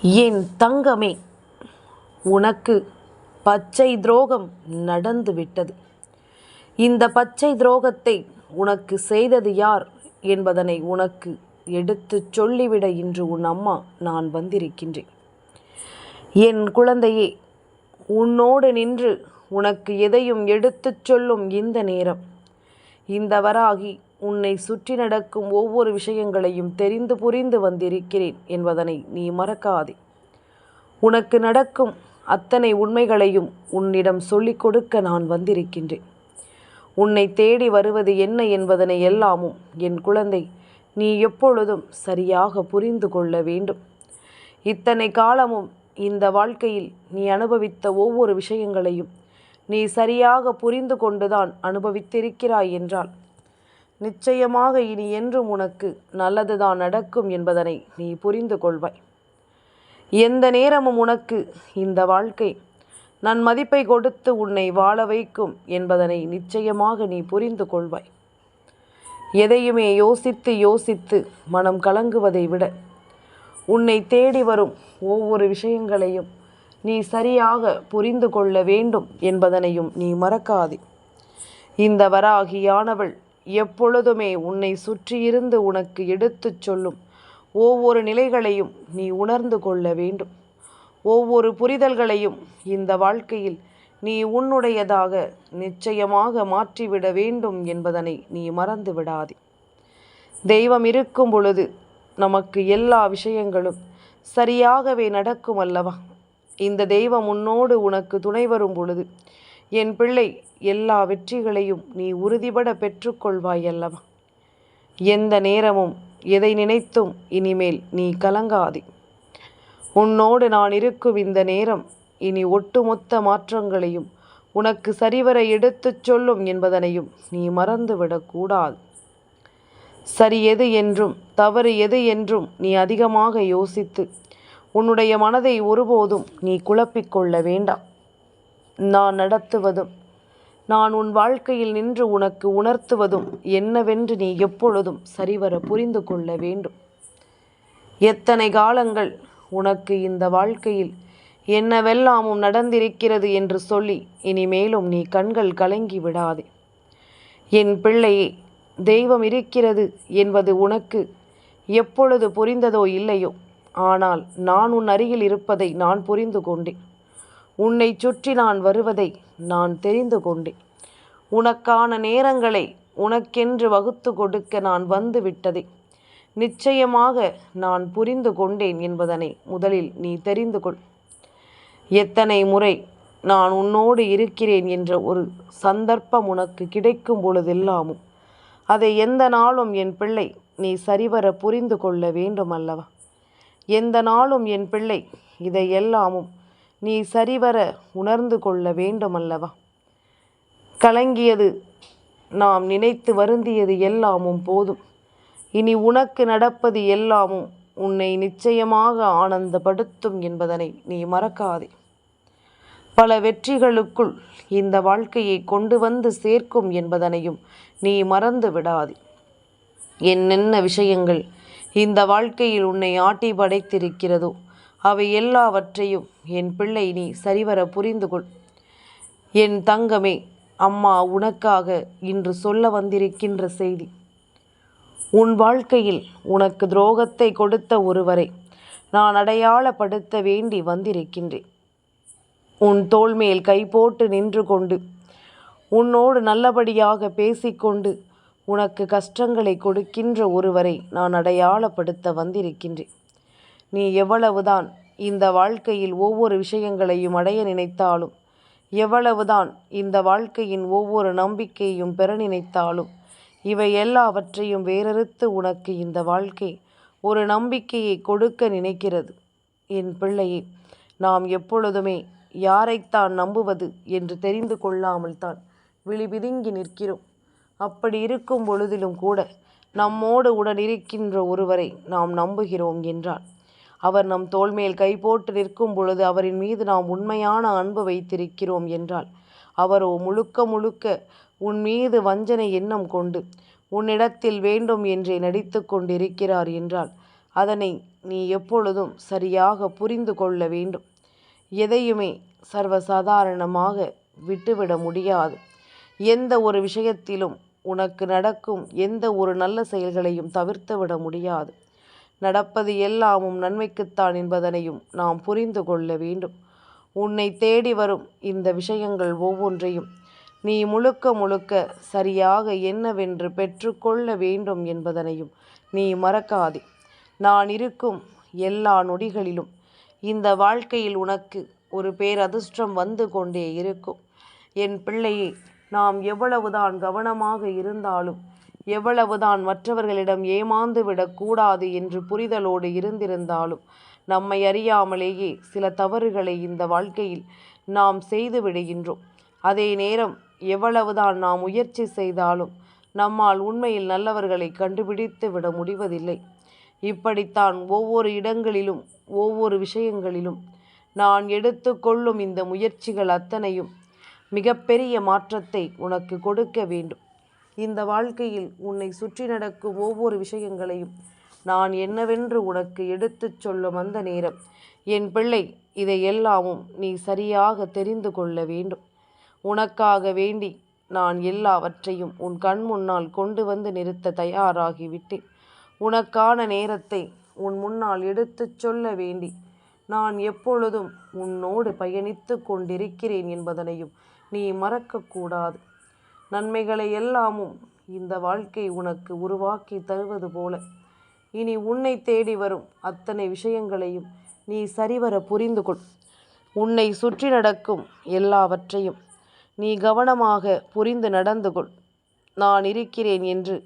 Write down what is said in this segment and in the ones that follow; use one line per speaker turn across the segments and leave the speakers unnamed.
என் தங்கமே, உனக்கு பச்சை துரோகம் நடந்து விட்டது. இந்த பச்சை துரோகத்தை உனக்கு செய்தது யார் என்பதனை உனக்கு எடுத்துச் சொல்லிவிட இன்று உன் அம்மா நான் வந்திருக்கின்றேன். என் குழந்தையே, உன்னோடு நின்று உனக்கு எதையும் எடுத்துச் சொல்லும் இந்த நேரம், இந்த வராகி உன்னை சுற்றி நடக்கும் ஒவ்வொரு விஷயங்களையும் தெரிந்து புரிந்து வந்திருக்கிறேன் என்பதனை நீ மறக்காதே. உனக்கு நடக்கும் அத்தனை உண்மைகளையும் உன்னிடம் சொல்லிக் கொடுக்க நான் வந்திருக்கின்றேன். உன்னை தேடி வருவது என்ன என்பதனை எல்லாமும் என் குழந்தை நீ எப்பொழுதும் சரியாக புரிந்து கொள்ள வேண்டும். இத்தனை காலமும் இந்த வாழ்க்கையில் நீ அனுபவித்த ஒவ்வொரு விஷயங்களையும் நீ சரியாக புரிந்து கொண்டுதான் அனுபவித்திருக்கிறாய் என்றால் நிச்சயமாக இனி என்றும் உனக்கு நல்லதுதான் நடக்கும் என்பதனை நீ புரிந்து கொள்வாய். எந்த நேரமும் உனக்கு இந்த வாழ்க்கை நன்மதிப்பை கொடுத்து உன்னை வாழ வைக்கும் என்பதனை நிச்சயமாக நீ புரிந்து கொள்வாய். எதையுமே யோசித்து யோசித்து மனம் கலங்குவதை விட உன்னை தேடி வரும் ஒவ்வொரு விஷயங்களையும் நீ சரியாக புரிந்து கொள்ள வேண்டும் என்பதனையும் நீ மறக்காதே. இந்த வராகியானவள் எப்பொழுதுமே உன்னை சுற்றியிருந்து உனக்கு எடுத்துச் சொல்லும் ஒவ்வொரு நிலைகளையும் நீ உணர்ந்து கொள்ள வேண்டும். ஒவ்வொரு புரிதல்களையும் இந்த வாழ்க்கையில் நீ உன்னுடையதாக நிச்சயமாக மாற்றிவிட வேண்டும் என்பதனை நீ மறந்து விடாதே. தெய்வம் இருக்கும் பொழுது நமக்கு எல்லா விஷயங்களும் சரியாகவே நடக்கும் அல்லவா? இந்த தெய்வம் உன்னோடு உனக்கு துணை வரும் பொழுது என் பிள்ளை எல்லா வெற்றிகளையும் நீ உறுதிபட பெற்றுக்கொள்வாய் அல்லவா? எந்த நேரமும் எதை நினைத்தும் இனிமேல் நீ கலங்காதே. உன்னோடு நான் இருக்கும் இந்த நேரம் இனி ஒட்டுமொத்த மாற்றங்களையும் உனக்கு சரிவர எடுத்துச் சொல்லும் என்பதனையும் நீ மறந்துவிடக்கூடாது. சரி எது என்றும் தவறு எது என்றும் நீ அதிகமாக யோசித்து உன்னுடைய மனதை ஒருபோதும் நீ குழப்பிக்கொள்ள வேண்டாம். நான் நடத்துவதும் நான் உன் வாழ்க்கையில் நின்று உனக்கு உணர்த்துவதும் என்னவென்று நீ எப்பொழுதும் சரிவர புரிந்து கொள்ள வேண்டும். எத்தனை காலங்கள் உனக்கு இந்த வாழ்க்கையில் என்னவெல்லாமும் நடந்திருக்கிறது என்று சொல்லி இனிமேலும் நீ கண்கள் கலங்கி விடாதே. என் பிள்ளையே, தெய்வம் இருக்கிறது என்பது உனக்கு எப்பொழுது புரிந்ததோ இல்லையோ, ஆனால் நான் உன் அருகில் இருப்பதை நான் புரிந்து கொண்டேன். உன்னை சுற்றி நான் வருவதை நான் தெரிந்து கொண்டேன். உனக்கான நேரங்களை உனக்கென்று வகுத்து கொடுக்க நான் வந்து விட்டதை நிச்சயமாக நான் புரிந்து கொண்டேன் என்பதனை முதலில் நீ தெரிந்து கொள். எத்தனை முறை நான் உன்னோடு இருக்கிறேன் என்ற ஒரு சந்தர்ப்பம் உனக்கு கிடைக்கும் பொழுதெல்லாமும் அதை எந்த நாளும் என் பிள்ளை நீ சரிவர புரிந்து கொள்ள வேண்டும் அல்லவா? எந்த நாளும் என் பிள்ளை இதை எல்லாமும் நீ சரிவர உணர்ந்து கொள்ள வேண்டும் அல்லவா? கலங்கியது, நாம் நினைத்து வருந்தியது எல்லாமும் போதும். இனி உனக்கு நடப்பது எல்லாமும் உன்னை நிச்சயமாக ஆனந்தப்படுத்தும் என்பதனை நீ மறக்காதே. பல வெற்றிகளுக்குள் இந்த வாழ்க்கையை கொண்டு வந்து சேர்க்கும் என்பதனையும் நீ மறந்து விடாதே. என்னென்ன விஷயங்கள் இந்த வாழ்க்கையில் உன்னை ஆட்டி படைத்திருக்கிறதோ அவை எல்லாவற்றையும் என் பிள்ளை நீ சரிவர புரிந்து கொள். என் தங்கமே, அம்மா உனக்காக இன்று சொல்ல வந்திருக்கின்ற செய்தி, உன் வாழ்க்கையில் உனக்கு துரோகத்தை கொடுத்த ஒருவரை நான் அடையாளப்படுத்த வேண்டி வந்திருக்கின்றேன். உன் தோள் மேல் கை போட்டு நின்று கொண்டு உன்னோடு நல்லபடியாக பேசிக்கொண்டு உனக்கு கஷ்டங்களை கொடுக்கின்ற ஒருவரை நான் அடையாளப்படுத்த வந்திருக்கின்றேன். நீ எவ்வளவுதான் இந்த வாழ்க்கையில் ஒவ்வொரு விஷயங்களையும் அடைய நினைத்தாலும், எவ்வளவுதான் இந்த வாழ்க்கையின் ஒவ்வொரு நம்பிக்கையும் பெற நினைத்தாலும், இவை எல்லாவற்றையும் வேறறுத்து உனக்கு இந்த வாழ்க்கை ஒரு நம்பிக்கையை கொடுக்க நினைக்கிறது. என் பிள்ளையே, நாம் எப்பொழுதுமே யாரைத்தான் நம்புவது என்று தெரிந்து கொள்ளாமல் தான் விழிபிதுங்கி நிற்கிறோம். அப்படி இருக்கும் பொழுதிலும் கூட நம்மோடு உடன் இருக்கின்ற ஒருவரை நாம் நம்புகிறோம் என்றால், அவர் நம் தோள் மேல் கை போட்டு நிற்கும் பொழுது அவரின் மீது நாம் உண்மையான அன்பு வைத்திருக்கிறோம் என்றால், அவரோ முழுக்க முழுக்க உன் மீது வஞ்சனை எண்ணம் கொண்டு உன்னிடத்தில் வேண்டும் என்றே நடித்து கொண்டிருக்கிறார் என்றால், அதனை நீ எப்பொழுதும் சரியாக புரிந்து கொள்ள வேண்டும். எதையுமே சர்வசாதாரணமாக விட்டுவிட முடியாது. எந்த ஒரு விஷயத்திலும் உனக்கு நடக்கும் எந்த ஒரு நல்ல செயல்களையும் தவிர்த்து விட முடியாது. நடப்பது எல்லாமும் நன்மைக்குத்தான் என்பதனையும் நாம் புரிந்து கொள்ள வேண்டும். உன்னை தேடி வரும் இந்த விஷயங்கள் ஒவ்வொன்றையும் நீ முழுக்க முழுக்க சரியாக என்னவென்று பெற்றுக்கொள்ள வேண்டும் என்பதனையும் நீ மறக்காதே. நான் இருக்கும் எல்லா நொடிகளிலும் இந்த வாழ்க்கையில் உனக்கு ஒரு பேரதிர்ஷ்டம் வந்து கொண்டே இருக்கும். என் பிள்ளையே, நாம் எவ்வளவுதான் கவனமாக இருந்தாலும், எவ்வளவுதான் மற்றவர்களிடம் ஏமாந்து விடக்கூடாது என்று புரிதலோடு இருந்திருந்தாலும், நம்மை அறியாமலேயே சில தவறுகளை இந்த வாழ்க்கையில் நாம் செய்து விடுகின்றோம். அதே நேரம் எவ்வளவுதான் நாம் முயற்சி செய்தாலும் நம்மால் உண்மையில் நல்லவர்களை கண்டுபிடித்து விட முடிவதில்லை. இப்படித்தான் ஒவ்வொரு இடங்களிலும் ஒவ்வொரு விஷயங்களிலும் நான் எடுத்துக்கொள்ளும் இந்த முயற்சிகள் அத்தனையும் மிகப்பெரிய மாற்றத்தை உனக்கு கொடுக்க வேண்டும். இந்த வாழ்க்கையில் உன்னை சுற்றி நடக்கும் ஒவ்வொரு விஷயங்களையும் நான் என்னவென்று உனக்கு எடுத்துச் சொல்லும் அந்த நேரம், என் பிள்ளை, இதை எல்லாமும் நீ சரியாக தெரிந்து கொள்ள வேண்டும். உனக்காக வேண்டி நான் எல்லாவற்றையும் உன் கண் முன்னால் கொண்டு வந்து நிறுத்த தயாராகிவிட்டேன். உனக்கான நேரத்தை உன் முன்னால் எடுத்துச் சொல்ல வேண்டி நான் எப்பொழுதும் உன்னோடு பயணித்து கொண்டிருக்கிறேன் என்பதனையும் நீ மறக்கக்கூடாது. நன்மைகளை எல்லாமும் இந்த வாழ்க்கை உனக்கு உருவாக்கி தருவது போல இனி உன்னை தேடி வரும் அத்தனை விஷயங்களையும் நீ சரிவர புரிந்து கொள். உன்னை சுற்றி நடக்கும் எல்லாவற்றையும் நீ கவனமாக புரிந்து நடந்து கொள். நான் இருக்கிறேன் என்று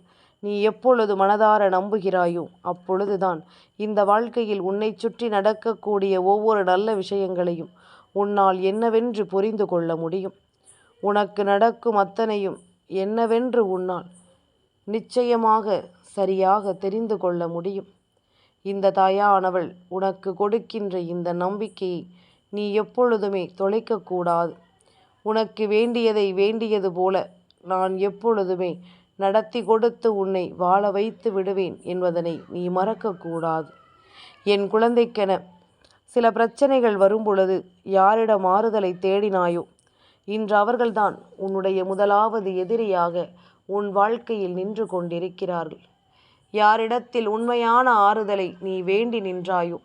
நீ எப்பொழுது மனதார நம்புகிறாயோ அப்பொழுதுதான் இந்த வாழ்க்கையில் உன்னை சுற்றி நடக்கக்கூடிய ஒவ்வொரு நல்ல விஷயங்களையும் உன்னால் என்னவென்று புரிந்து கொள்ள முடியும். உனக்கு நடக்கும் அத்தனையும் என்னவென்று உன்னால் நிச்சயமாக சரியாக தெரிந்து கொள்ள முடியும். இந்த தாயானவள் உனக்கு கொடுக்கின்ற இந்த நம்பிக்கையை நீ எப்பொழுதுமே தொலைக்கக்கூடாது. உனக்கு வேண்டியதை வேண்டியது போல நான் எப்பொழுதுமே நடத்தி கொடுத்து உன்னை வாழ வைத்து விடுவேன் என்பதனை நீ மறக்கக்கூடாது. என் குழந்தைக்கென சில பிரச்சனைகள் வரும்பொழுது யாரிடம் ஆறுதலை தேடினாயோ இன்று அவர்கள்தான் உன்னுடைய முதலாவது எதிரியாக உன் வாழ்க்கையில் நின்று கொண்டிருக்கிறார்கள். யாரிடத்தில் உண்மையான ஆறுதலை நீ வேண்டி நின்றாயோ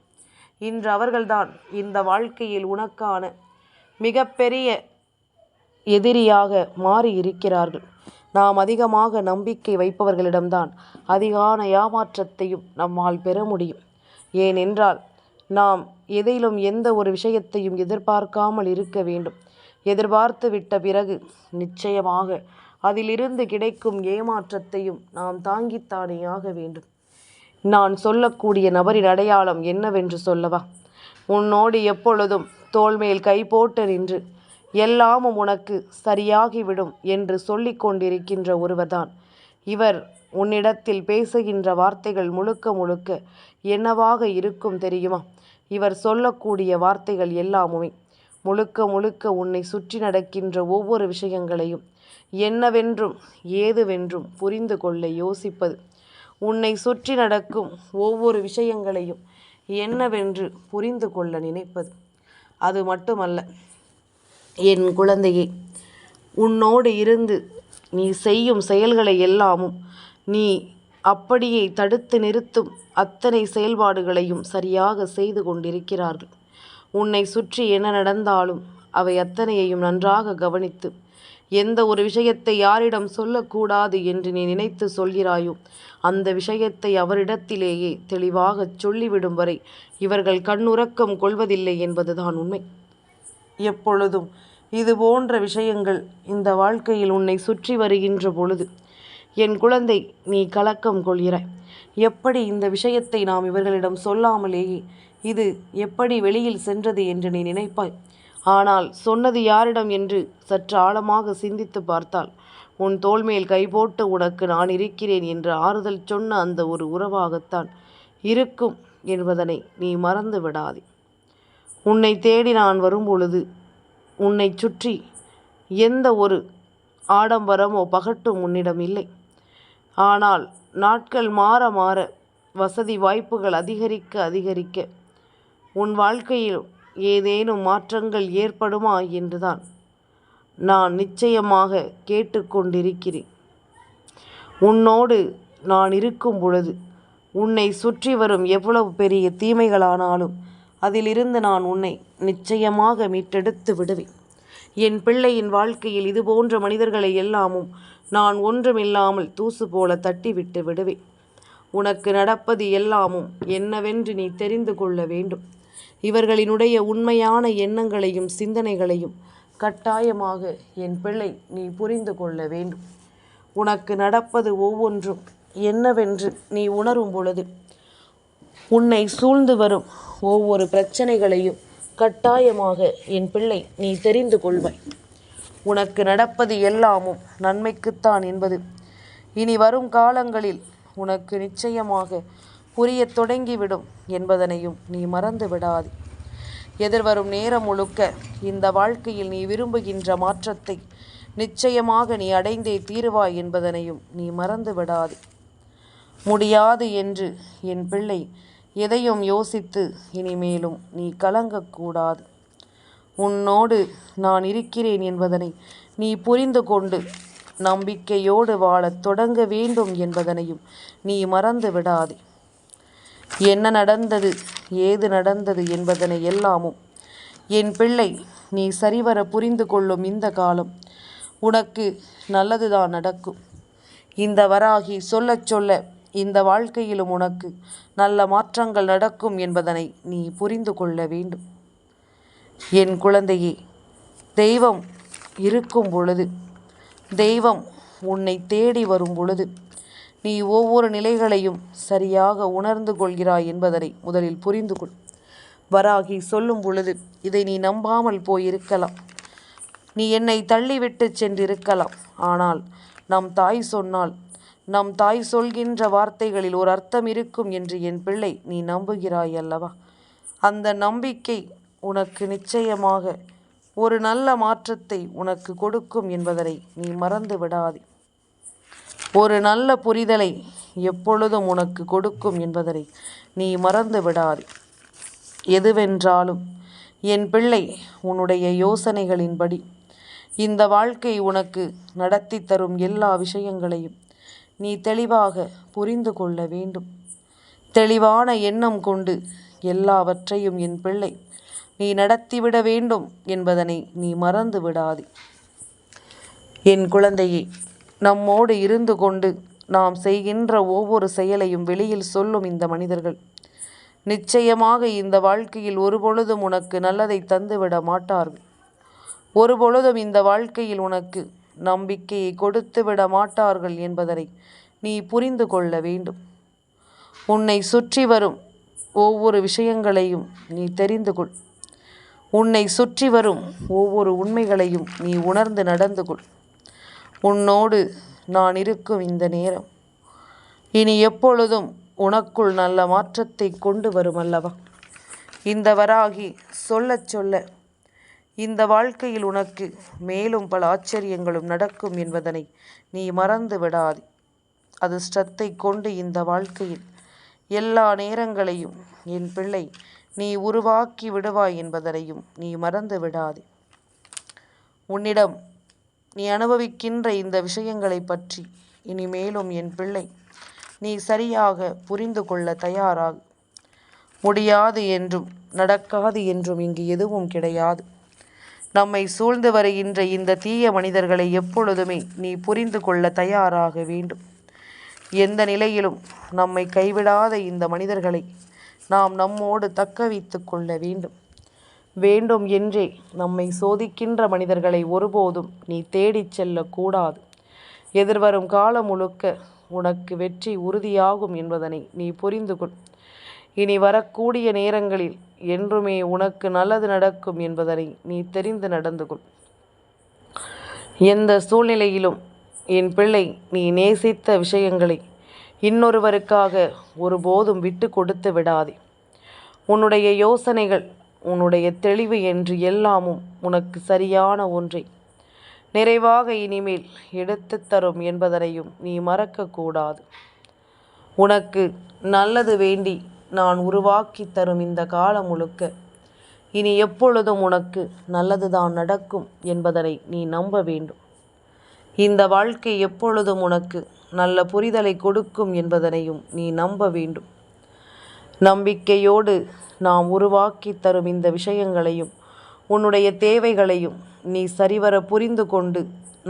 இன்று அவர்கள்தான் இந்த வாழ்க்கையில் உனக்கான மிகப்பெரிய எதிரியாக மாறி இருக்கிறார்கள். நாம் அதிகமாக நம்பிக்கை வைப்பவர்களிடம்தான் அதிகான ஏமாற்றத்தையும் நம்மால் பெற முடியும். ஏனென்றால் நாம் எதிலும் எந்த ஒரு விஷயத்தையும் எதிர்பார்க்காமல் இருக்க வேண்டும். எதிர்பார்த்து விட்ட பிறகு நிச்சயமாக அதிலிருந்து கிடைக்கும் ஏமாற்றத்தையும் நாம் தாங்கித்தானே ஆக வேண்டும். நான் சொல்லக்கூடிய நபரின் அடையாளம் என்னவென்று சொல்லவா? உன்னோடு எப்பொழுதும் தோள்மேல் கை போட்டு நின்று எல்லாமும் உனக்கு சரியாகிவிடும் என்று சொல்லிக் கொண்டிருக்கின்ற ஒருவர்தான் இவர். உன்னிடத்தில் பேசுகின்ற வார்த்தைகள் முழுக்க முழுக்க என்னவாக இருக்கும் தெரியுமா? இவர் சொல்லக்கூடிய வார்த்தைகள் எல்லாமுமே முழுக்க முழுக்க உன்னை சுற்றி நடக்கின்ற ஒவ்வொரு விஷயங்களையும் என்னவென்றும் ஏதுவென்றும் புரிந்து கொள்ள யோசிப்பது. உன்னை சுற்றி நடக்கும் ஒவ்வொரு விஷயங்களையும் என்னவென்று புரிந்து கொள்ள நினைப்பது. அது மட்டுமல்ல என் குழந்தையே, உன்னோடு இருந்து நீ செய்யும் செயல்களை எல்லாமும் நீ அப்படியே தடுத்து நிறுத்தும் அத்தனை செயல்பாடுகளையும் சரியாக செய்து கொண்டிருக்கிறார்கள். உன்னை சுற்றி என்ன நடந்தாலும் அவை அத்தனையையும் நன்றாக கவனித்து எந்த ஒரு விஷயத்தை யாரிடம் சொல்லக்கூடாது என்று நீ நினைத்து சொல்கிறாயோ அந்த விஷயத்தை அவரிடத்திலேயே தெளிவாக சொல்லிவிடும் வரை இவர்கள் கண்ணுறக்கம் கொள்வதில்லை என்பதுதான் உண்மை. எப்பொழுதும் இது போன்ற விஷயங்கள் இந்த வாழ்க்கையில் உன்னை சுற்றி வருகின்ற பொழுது என் குழந்தை, நீ கலக்கம் கொள்கிறாய். எப்படி இந்த விஷயத்தை நாம் இவர்களிடம் சொல்லாமலேயே இது எப்படி வெளியில் சென்றது என்று நீ நினைப்பாய். ஆனால் சொன்னது யாரிடம் என்று சற்று ஆழமாக சிந்தித்து பார்த்தால் உன் தோள்மேல் கை போட்டு உனக்கு நான் இருக்கிறேன் என்று ஆறுதல் சொன்ன அந்த ஒரு உறவாகத்தான் இருக்கும் என்பதனை நீ மறந்து விடாதே. உன்னை தேடி நான் வரும்பொழுது உன்னை சுற்றி எந்த ஒரு ஆடம்பரமோ பகட்டும் உன்னிடம் இல்லை. ஆனால் நாட்கள் மாற மாற வசதி வாய்ப்புகள் அதிகரிக்க அதிகரிக்க உன் வாழ்க்கையில் ஏதேனும் மாற்றங்கள் ஏற்படுமா என்றுதான் நான் நிச்சயமாக கேட்டுக்கொண்டிருக்கிறேன். உன்னோடு நான் இருக்கும் பொழுது உன்னை சுற்றி வரும் எவ்வளவு பெரிய தீமைகளானாலும் அதிலிருந்து நான் உன்னை நிச்சயமாக மீட்டெடுத்து விடுவேன். என் பிள்ளையின் வாழ்க்கையில் இதுபோன்ற மனிதர்களை எல்லாமும் நான் ஒன்றுமில்லாமல் தூசு போல தட்டிவிட்டு விடுவேன். உனக்கு நடப்பது எல்லாமும் என்னவென்று நீ தெரிந்து கொள்ள வேண்டும். இவர்களினுடைய உண்மையான எண்ணங்களையும் சிந்தனைகளையும் கட்டாயமாக என் பிள்ளை நீ புரிந்து கொள்ள வேண்டும். உனக்கு நடப்பது ஒவ்வொன்றும் என்னவென்று நீ உணரும் பொழுது உன்னை சூழ்ந்து வரும் ஒவ்வொரு பிரச்சனைகளையும் கட்டாயமாக என் பிள்ளை நீ தெரிந்து கொள்வாய். உனக்கு நடப்பது எல்லாமும் நன்மைக்குத்தான் என்பது இனி வரும் காலங்களில் உனக்கு நிச்சயமாக புரியத் தொடங்கிவிடும் என்பதனையும் நீ மறந்து விடாதே. எதிர்வரும் நேரம் முழுக்க இந்த வாழ்க்கையில் நீ விரும்புகின்ற மாற்றத்தை நிச்சயமாக நீ அடைந்தே தீருவாய் என்பதனையும் நீ மறந்து விடாதே. முடியாது என்று என் பிள்ளை எதையும் யோசித்து இனிமேலும் நீ கலங்கக்கூடாது. உன்னோடு நான் இருக்கிறேன் என்பதனை நீ புரிந்து கொண்டு நம்பிக்கையோடு வாழத் தொடங்க வேண்டும் என்பதனையும் நீ மறந்து விடாதே. என்ன நடந்தது, ஏது நடந்தது என்பதனை எல்லாமும் என் பிள்ளை நீ சரிவர புரிந்து கொள்ளும் இந்த காலம் உனக்கு நல்லதுதான் நடக்கும். இந்த வராகி சொல்லச் சொல்ல இந்த வாழ்க்கையிலும் உனக்கு நல்ல மாற்றங்கள் நடக்கும் என்பதனை நீ புரிந்து கொள்ள வேண்டும். என் குழந்தையே, தெய்வம் இருக்கும் பொழுது, தெய்வம் உன்னை தேடி வரும் பொழுது நீ ஒவ்வொரு நிலைகளையும் சரியாக உணர்ந்து கொள்கிறாய் என்பதனை முதலில் புரிந்து கொள். வராகி சொல்லும் பொழுது இதை நீ நம்பாமல் போயிருக்கலாம். நீ என்னை தள்ளிவிட்டு சென்றிருக்கலாம். ஆனால் நம் தாய் சொன்னால், நம் தாய் சொல்கின்ற வார்த்தைகளில் ஒரு அர்த்தம் இருக்கும் என்று என் பிள்ளை நீ நம்புகிறாய் அல்லவா? அந்த நம்பிக்கை உனக்கு நிச்சயமாக ஒரு நல்ல மாற்றத்தை உனக்கு கொடுக்கும் என்பதனை நீ மறந்து விடாதே. ஒரு நல்ல புரிதலை எப்பொழுதும் உனக்கு கொடுக்கும் என்பதனை நீ மறந்து விடாதே. எதுவென்றாலும் என் பிள்ளை உன்னுடைய யோசனைகளின்படி இந்த வாழ்க்கை உனக்கு நடத்தி தரும் எல்லா விஷயங்களையும் நீ தெளிவாக புரிந்து கொள்ள வேண்டும். தெளிவான எண்ணம் கொண்டு எல்லாவற்றையும் என் பிள்ளை நீ நடத்திவிட வேண்டும் என்பதனை நீ மறந்து விடாதே. என் குழந்தையே, நம்மோடு இருந்து கொண்டு நாம் செய்கின்ற ஒவ்வொரு செயலையும் வெளியில் சொல்லும் இந்த மனிதர்கள் நிச்சயமாக இந்த வாழ்க்கையில் ஒருபொழுதும் உனக்கு நல்லதை தந்துவிட மாட்டார்கள். ஒருபொழுதும் இந்த வாழ்க்கையில் உனக்கு நம்பிக்கையை கொடுத்து விட மாட்டார்கள் என்பதனை நீ புரிந்து கொள்ள வேண்டும். உன்னை சுற்றி வரும் ஒவ்வொரு விஷயங்களையும் நீ தெரிந்து கொள். உன்னை சுற்றி வரும் ஒவ்வொரு உண்மைகளையும் நீ உணர்ந்து நடந்து கொள். உன்னோடு நான் இருக்கும் இந்த நேரம் இனி எப்பொழுதும் உனக்குள் நல்ல மாற்றத்தை கொண்டு வரும் அல்லவா? இந்த வராகி சொல்லச் சொல்ல இந்த வாழ்க்கையில் உனக்கு மேலும் பல ஆச்சரியங்களும் நடக்கும் என்பதனை நீ மறந்து விடாதே. அதிர்ஷ்டத்தை கொண்டு இந்த வாழ்க்கையில் எல்லா நேரங்களையும் என் பிள்ளை நீ உருவாக்கி விடுவாய் என்பதனையும் நீ மறந்து விடாதே. உன்னிடம் நீ அனுபவிக்கின்ற இந்த விஷயங்களை பற்றி இனிமேலும் என் பிள்ளை நீ சரியாக புரிந்து கொள்ள தயாராக. முடியாது என்றும் நடக்காது என்றும் இங்கு எதுவும் கிடையாது. நம்மை சூழ்ந்து வருகின்ற இந்த தீய மனிதர்களை எப்பொழுதுமே நீ புரிந்து கொள்ள தயாராக வேண்டும். எந்த நிலையிலும் நம்மை கைவிடாத இந்த மனிதர்களை நாம் நம்மோடு தக்க வைத்து கொள்ள வேண்டும். வேண்டும் என்றே நம்மை சோதிக்கின்ற மனிதர்களை ஒருபோதும் நீ தேடிச் செல்லக்கூடாது. எதிர்வரும் காலம் முழுக்க உனக்கு வெற்றி உறுதியாகும் என்பதனை நீ புரிந்து கொள். இனி வரக்கூடிய நேரங்களில் என்றுமே உனக்கு நல்லது நடக்கும் என்பதனை நீ தெரிந்து நடந்து கொள். எந்த சூழ்நிலையிலும் என் பிள்ளை நீ நேசித்த விஷயங்களை இன்னொருவருக்காக ஒருபோதும் விட்டு கொடுத்து விடாதே. உன்னுடைய யோசனைகள், உன்னுடைய தெளிவு என்று எல்லாமும் உனக்கு சரியான ஒன்றை நிறைவாக இனிமேல் எடுத்து தரும் என்பதனையும் நீ மறக்கக்கூடாது. உனக்கு நல்லது வேண்டி நான் உருவாக்கி தரும் இந்த காலம் முழுக்க இனி எப்பொழுதும் உனக்கு நல்லதுதான் நடக்கும் என்பதனை நீ நம்ப வேண்டும். இந்த வாழ்க்கை எப்பொழுதும் உனக்கு நல்ல புரிதலை கொடுக்கும் என்பதனையும் நீ நம்ப வேண்டும். நம்பிக்கையோடு நாம் உருவாக்கி தரும் இந்த விஷயங்களையும் உன்னுடைய தேவைகளையும் நீ சரிவர புரிந்து கொண்டு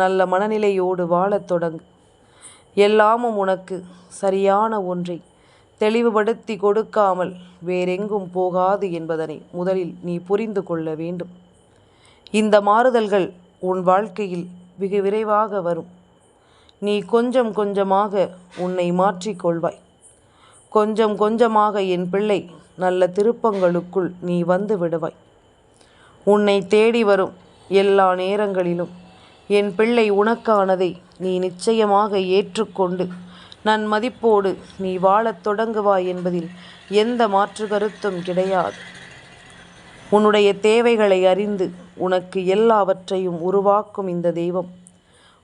நல்ல மனநிலையோடு வாழத் தொடங்கு. எல்லாமும் உனக்கு சரியான ஒன்றை தெளிவுபடுத்தி கொடுக்காமல் வேறெங்கும் போகாது என்பதனை முதலில் நீ புரிந்து கொள்ள வேண்டும். இந்த மாறுதல்கள் உன் வாழ்க்கையில் வெகு விரைவாக வரும். நீ கொஞ்சம் கொஞ்சமாக உன்னை மாற்றிக்கொள்வாய். கொஞ்சம் கொஞ்சமாக என் பிள்ளை நல்ல திருப்பங்களுக்குள் நீ வந்து விடுவாய். உன்னை தேடி வரும் எல்லா நேரங்களிலும் என் பிள்ளை உனக்கானதை நீ நிச்சயமாக ஏற்றுக்கொண்டு நன்மதிப்போடு நீ வாழத் தொடங்குவாய் என்பதில் எந்த மாற்று கருத்தும் கிடையாது. உன்னுடைய தேவைகளை அறிந்து உனக்கு எல்லாவற்றையும் உருவாக்கும் இந்த தெய்வம்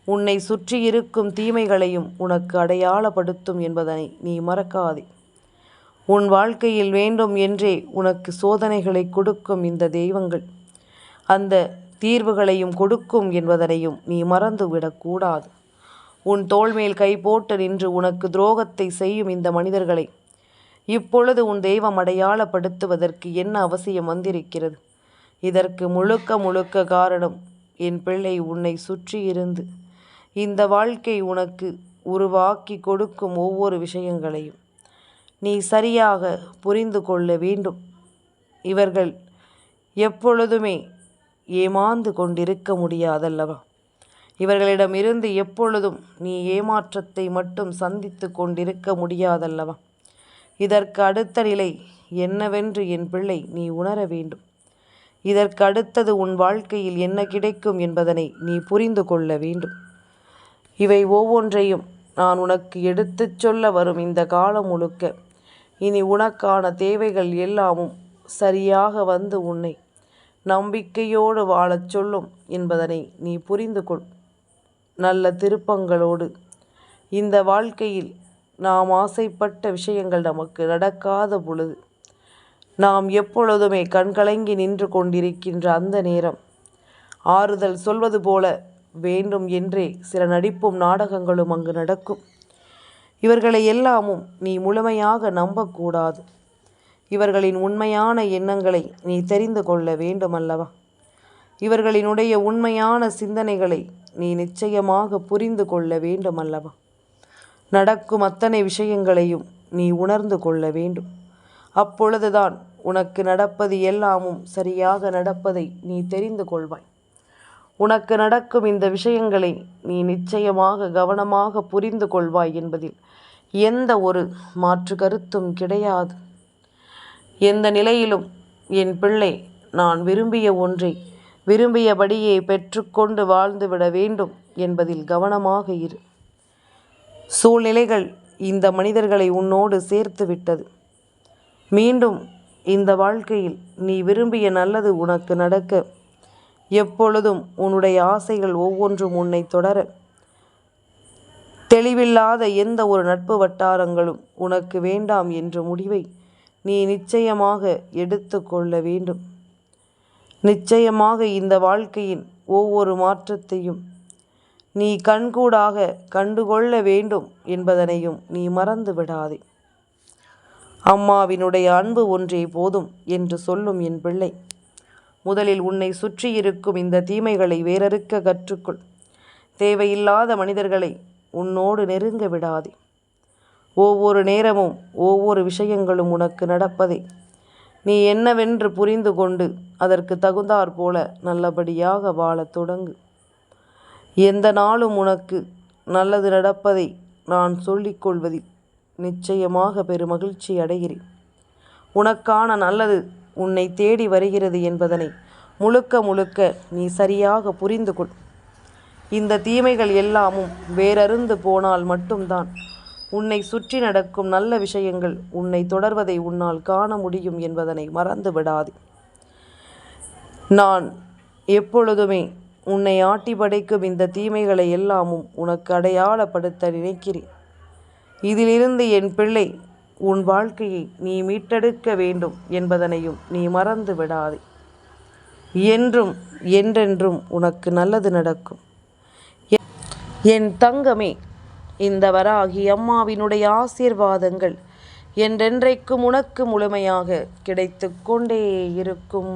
உன்னை சுற்றி இருக்கும் தீமைகளையும் உனக்கு அடையாளப்படுத்தும் என்பதனை நீ மறக்காதே. உன் வாழ்க்கையில் வேண்டும் என்றே உனக்கு சோதனைகளை கொடுக்கும் இந்த தெய்வங்கள் அந்த தீர்வுகளையும் கொடுக்கும் என்பதனையும் நீ மறந்துவிடக்கூடாது. உன் தோள்மேல் கை போட்டு நின்று உனக்கு துரோகத்தை செய்யும் இந்த மனிதர்களை இப்பொழுது உன் தெய்வம் அடையாளப்படுத்துவதற்கு என்ன அவசியம் வந்திருக்கிறது? இதற்கு முழுக்க முழுக்க காரணம் என் பிள்ளை உன்னை சுற்றி இருந்து இந்த வாழ்க்கை உனக்கு உருவாக்கி கொடுக்கும் ஒவ்வொரு விஷயங்களையும் நீ சரியாக புரிந்து கொள்ள வேண்டும். இவர்கள் எப்பொழுதுமே ஏமாந்து கொண்டிருக்க முடியாதல்லவா? இவர்களிடமிருந்து எப்பொழுதும் நீ ஏமாற்றத்தை மட்டும் சந்தித்து கொண்டிருக்க முடியாதல்லவா? இதற்கு அடுத்த நிலை என்னவென்று என் பிள்ளை நீ உணர வேண்டும். இதற்கு அடுத்தது உன் வாழ்க்கையில் என்ன கிடைக்கும் என்பதனை நீ புரிந்து கொள்ள வேண்டும். இவை ஒவ்வொன்றையும் நான் உனக்கு எடுத்துச் சொல்ல வரும் இந்த காலம் முழுக்க இனி உனக்கான தேவைகள் எல்லாமும் சரியாக வந்து உன்னை நம்பிக்கையோடு வாழச் சொல்லும் என்பதனை நீ புரிந்து கொள். நல்ல திருப்பங்களோடு இந்த வாழ்க்கையில் நாம் ஆசைப்பட்ட விஷயங்கள் நமக்கு நடக்காத பொழுது நாம் எப்பொழுதுமே கண்கலங்கி நின்று கொண்டிருக்கின்ற அந்த நேரம் ஆறுதல் சொல்வது போல வேண்டும் என்றே சில நடிப்பும் நாடகங்களும் அங்கு நடக்கும். இவர்களை எல்லாமும் நீ முழுமையாக நம்பக்கூடாது. இவர்களின் உண்மையான எண்ணங்களை நீ தெரிந்து கொள்ள வேண்டுமல்லவா? இவர்களினுடைய உண்மையான சிந்தனைகளை நீ நிச்சயமாக புரிந்து கொள்ள வேண்டுமல்லவா? நடக்கும் அத்தனை விஷயங்களையும் நீ உணர்ந்து கொள்ள வேண்டும். அப்பொழுதுதான் உனக்கு நடப்பது எல்லாமும் சரியாக நடப்பதை நீ தெரிந்து கொள்வாய். உனக்கு நடக்கும் இந்த விஷயங்களை நீ நிச்சயமாக கவனமாக புரிந்து கொள்வாய் என்பதில் எந்த ஒரு மாற்று கருத்தும் கிடையாது. எந்த நிலையிலும் என் பிள்ளை நான் விரும்பிய ஒன்றை விரும்பியபடியே பெற்றுக்கொண்டு வாழ்ந்துவிட வேண்டும் என்பதில் கவனமாக இரு. சூழ்நிலைகள் இந்த மனிதர்களை உன்னோடு சேர்த்து விட்டது. மீண்டும் இந்த வாழ்க்கையில் நீ விரும்பிய நல்லது உனக்கு நடக்க எப்பொழுதும் உன்னுடைய ஆசைகள் ஒவ்வொன்றும் உன்னை தொடர தெளிவில்லாத எந்த ஒரு நட்பு வட்டாரங்களும் உனக்கு வேண்டாம் என்ற முடிவை நீ நிச்சயமாக எடுத்து கொள்ள வேண்டும். நிச்சயமாக இந்த வாழ்க்கையின் ஒவ்வொரு மாற்றத்தையும் நீ கண்கூடாக கண்டுகொள்ள வேண்டும் என்பதனையும் நீ மறந்து விடாதே. அம்மாவினுடைய அன்பு ஒன்றே போதும் என்று சொல்லும் என் பிள்ளை, முதலில் உன்னை சுற்றி இருக்கும் இந்த தீமைகளை வேறறுக்க கற்றுக்கொள். தேவையில்லாத மனிதர்களை உன்னோடு நெருங்க விடாதே. ஒவ்வொரு நேரமும் ஒவ்வொரு விஷயங்களும் உனக்கு நடப்பதை நீ என்னவென்று புரிந்து கொண்டு அதற்கு தகுந்தாற் போல நல்லபடியாக வாழத் தொடங்கு. எந்த நாளும் உனக்கு நல்லது நடப்பதை நான் சொல்லிக்கொள்வதில் நிச்சயமாக பெருமகிழ்ச்சி அடைகிறேன். உனக்கான நல்லது உன்னை தேடி வருகிறது என்பதனை முழுக்க முழுக்க நீ சரியாக புரிந்து கொள். இந்த தீமைகள் எல்லாமும் வேறறுந்து போனால் மட்டும்தான் உன்னை சுற்றி நடக்கும் நல்ல விஷயங்கள் உன்னை தொடர்வதை உன்னால் காண முடியும் என்பதனை மறந்து விடாதே. நான் எப்பொழுதுமே உன்னை ஆட்டி படைக்கும் இந்த தீமைகளை எல்லாமும் உனக்கு அடையாளப்படுத்த நினைக்கிறேன். இதிலிருந்து என் பிள்ளை உன் வாழ்க்கையை நீ மீட்டெடுக்க வேண்டும் என்பதனையும் நீ மறந்து விடாதே. என்றும் என்றென்றும் உனக்கு நல்லது நடக்கும். என் தங்கமே, இந்த வராகி அம்மாவினுடைய ஆசீர்வாதங்கள் என்றென்றைக்கும் உனக்கு முழுமையாக கிடைத்து கொண்டே இருக்கும்.